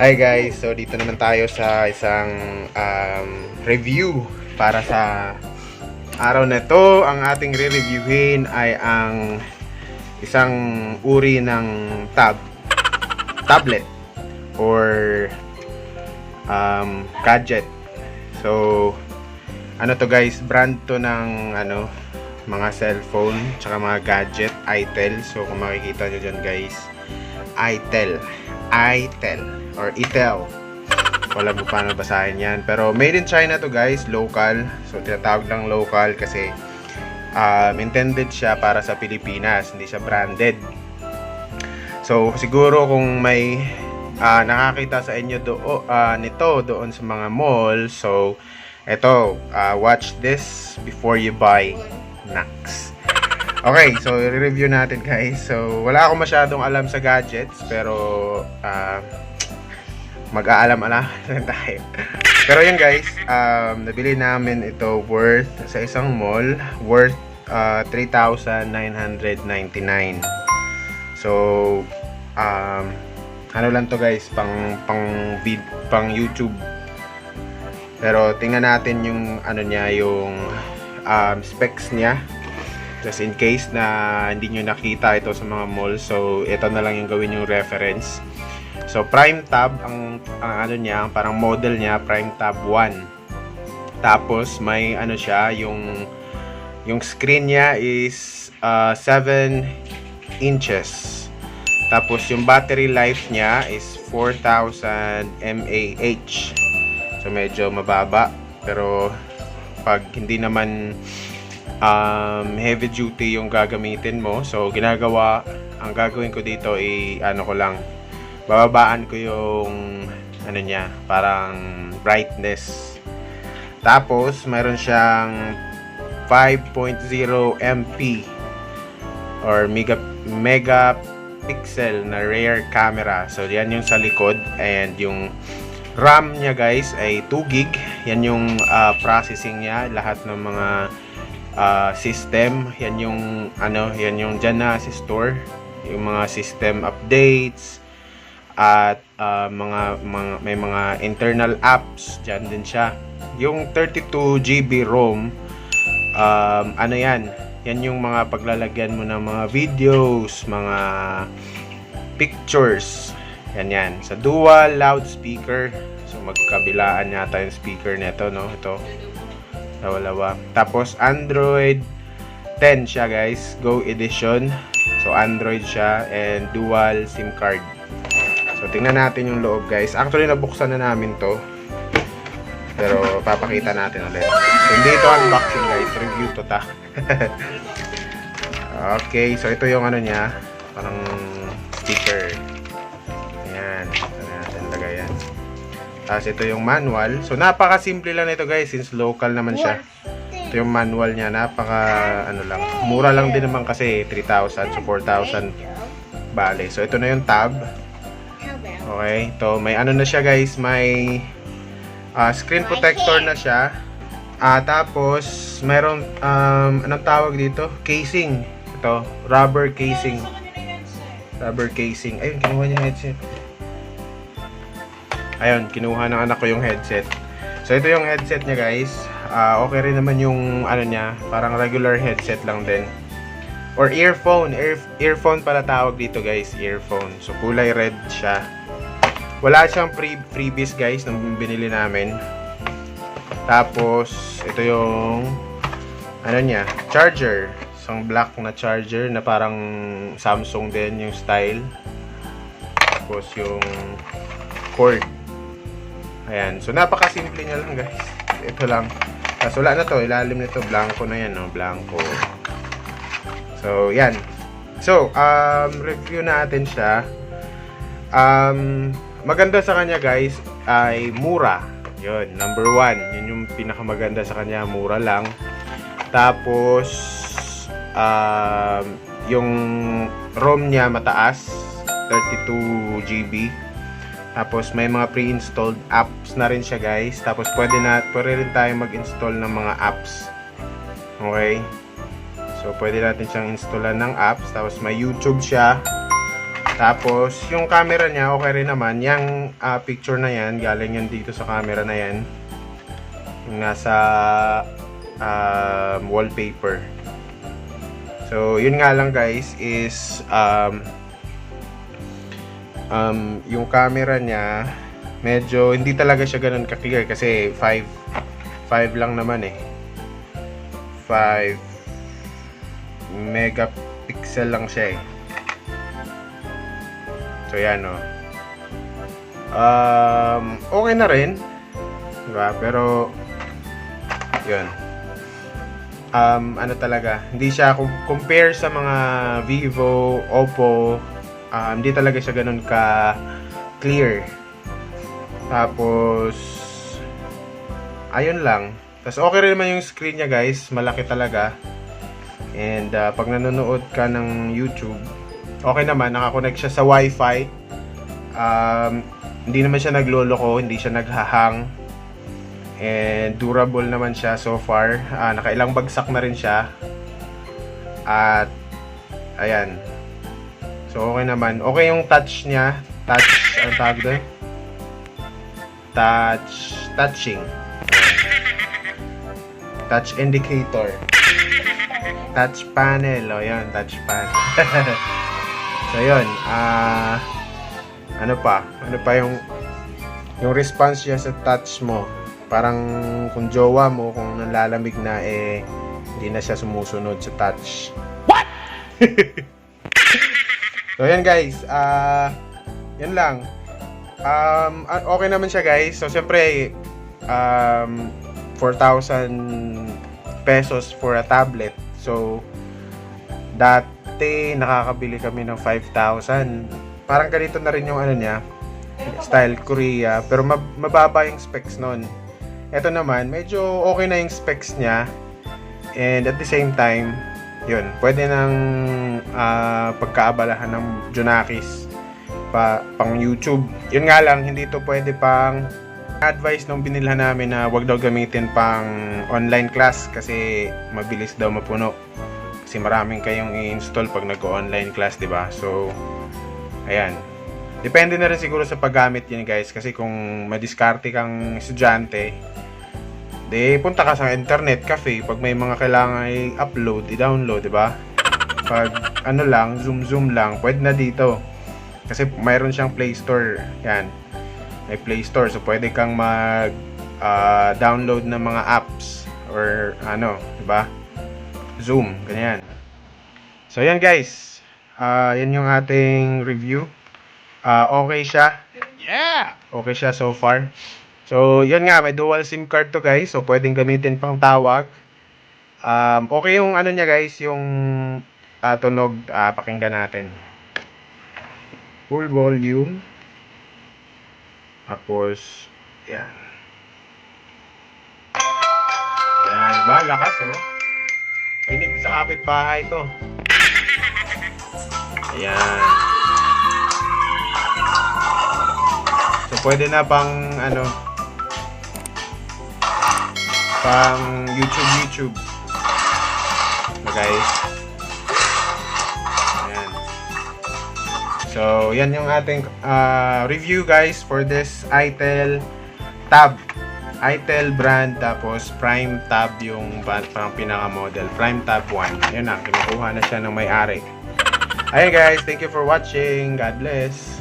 Hi guys, so dito naman tayo sa isang review para sa araw na to. Ang ating re-reviewin ay ang isang uri ng tablet or gadget. So ano to guys, brand to ng mga cellphone tsaka mga gadget, Itel. So kung makikita nyo dyan guys, Itel or Itel, wala mo paano basahin yan, pero made in China to guys, local. So tinatawag lang local kasi intended siya para sa Pilipinas, hindi siya branded. So siguro kung may nakakita sa inyo nito doon sa mga mall, so eto, watch this before you buy next. Okay, so i-review natin guys. So wala akong masyadong alam sa gadgets, pero mag-aalam-alam lang tayo. Pero yun guys, nabili namin ito sa isang mall, worth 3,999. So ano lang to guys, pang YouTube. Pero tingnan natin yung yung specs niya, just in case na hindi nyo nakita ito sa mga mall. So ito na lang yung gawin yung reference. So Prime Tab ang parang model niya, Prime Tab 1. Tapos may siya, yung screen niya is 7 inches. Tapos yung battery life niya is 4,000 mAh. So medyo mababa, pero pag hindi naman heavy duty yung gagamitin mo, so ang gagawin ko dito ay bababaan ko yung niya, parang brightness. Tapos mayroon siyang 5.0 MP or megapixel na rear camera. So yan yung sa likod, and yung RAM niya guys ay 2 gig. Yan yung processing niya, lahat ng mga system, yan yung dyan na si store, yung mga system updates at may mga internal apps dyan din siya. Yung 32 GB ROM, yan yung mga paglalagyan mo ng mga videos, mga pictures, yan sa dual loudspeaker. So magkabilaan yata yung speaker nito, no? Ito dalawa. Tapos Android 10 siya guys, Go edition. So Android siya and dual SIM card. So tingnan natin yung loob guys. Actually nabuksan na namin to, pero papakita natin ulit. So hindi ito unboxing guys, review to ta. Okay, so ito yung niya, parang sticker. Ayan, ito natin lagay yan. Tapos ito yung manual. So napaka-simple lang nito guys, since local naman siya. Ito yung manual niya, lang. Mura lang din naman kasi 3,000 so 4,000 bale. So ito na yung tab. Okay, ito may na siya guys, may screen protector na siya. Tapos mayroon anong tawag dito? Casing. Ito, rubber casing. Rubber casing. Ayun, kinuha niya yung headset. Ayun, kinuha ng anak ko yung headset. So ito yung headset niya guys. Okay rin naman yung niya, parang regular headset lang din. Or earphone. Earphone pala tawag dito guys, earphone. So kulay red siya. Wala siyang freebies guys nung binili namin. Tapos ito yung niya, charger. Isang black na charger na parang Samsung din yung style. Tapos yung cord. Ayan. So napakasimple niya lang guys. Ito lang. Tapos wala na to, ilalim nito, blanco na yan, no? Blanco. So yan. So review natin siya. Maganda sa kanya guys ay mura. Yun, number 1. Yun yung pinakamaganda sa kanya, mura lang. Tapos yung ROM niya mataas, 32 GB. Tapos may mga pre-installed apps na rin siya guys. Tapos pwede rin tayo mag-install ng mga apps. Okay? So pwede natin siyang installan ng apps. Tapos may YouTube siya. Tapos, yung camera niya, okay rin naman. Yung picture na yan, galing yun dito sa camera na yan. Yung nasa wallpaper. So, yun nga lang guys, is yung camera niya, medyo hindi talaga siya ganun ka-clear kasi 5 lang naman eh. 5 megapixel lang siya eh. So yan oh. Okay na rin, diba? Pero yun. Ano talaga, hindi siya compare sa mga Vivo, Oppo, hindi talaga siya ganun ka clear. Tapos ayun lang. Tapos okay rin naman yung screen niya guys, malaki talaga. And pag nanonood ka ng YouTube, okay naman, nakakonect siya sa Wi-Fi. Hindi naman siya nagloloko, hindi siya naghahang. And durable naman siya so far. Nakailang bagsak na rin siya. At ayan. So okay naman. Okay yung touch niya. Touch, ang tawag doon? Touching. Touch indicator. Touch panel. O yan, touch panel. So yun, ano pa yung response niya sa touch mo, parang kung jowa mo, kung nalalamig na hindi na siya sumusunod sa touch. What? So yan guys, yan lang. Okay naman siya guys. So siyempre 4,000 pesos for a tablet. So dati nakakabili kami ng 5,000. Parang ganito na rin yung ano niya, style Korea, pero mababa yung specs nun. Ito naman, medyo okay na yung specs niya. And at the same time, yun, pwede nang pagkaabalahan ng Junakis pang YouTube. Yun nga lang, hindi to pwede pang advice nung binilhan namin na wag daw gamitin pang online class kasi mabilis daw mapuno. Kasi maraming kayong i-install pag nag-online class, di ba? So, ayan. Depende na rin siguro sa paggamit yun guys. Kasi kung madiskarte kang estudyante, di punta ka sa internet cafe. Pag may mga kailangan i-upload, i-download, di ba? Pag ano lang, zoom lang, pwede na dito. Kasi mayroon siyang Play Store. Yan. May Play Store. So, pwede kang mag-download ng mga apps. Or ano, di ba? Zoom, ganyan. So, yan guys. Yan yung ating review. Okay siya. Yeah! Okay siya so far. So, yun nga, may dual SIM card to guys. So, pwedeng gamitin pang tawag. Okay yung ano niya guys, yung tunog. Pakinggan natin. Full volume. Tapos, yan. Yan, diba? Lakas, oh. Pinig sa kapitbahay to. Ayan. So, pwede na pang, ano, pang YouTube. Guys. Ayan. So, yan yung ating review guys for this Itel Tab. Itel brand, tapos Prime Tab yung parang pinaka-model. Prime Tab 1. Yun na, kinukuha na siya ng may-ari. Ayun guys, thank you for watching. God bless.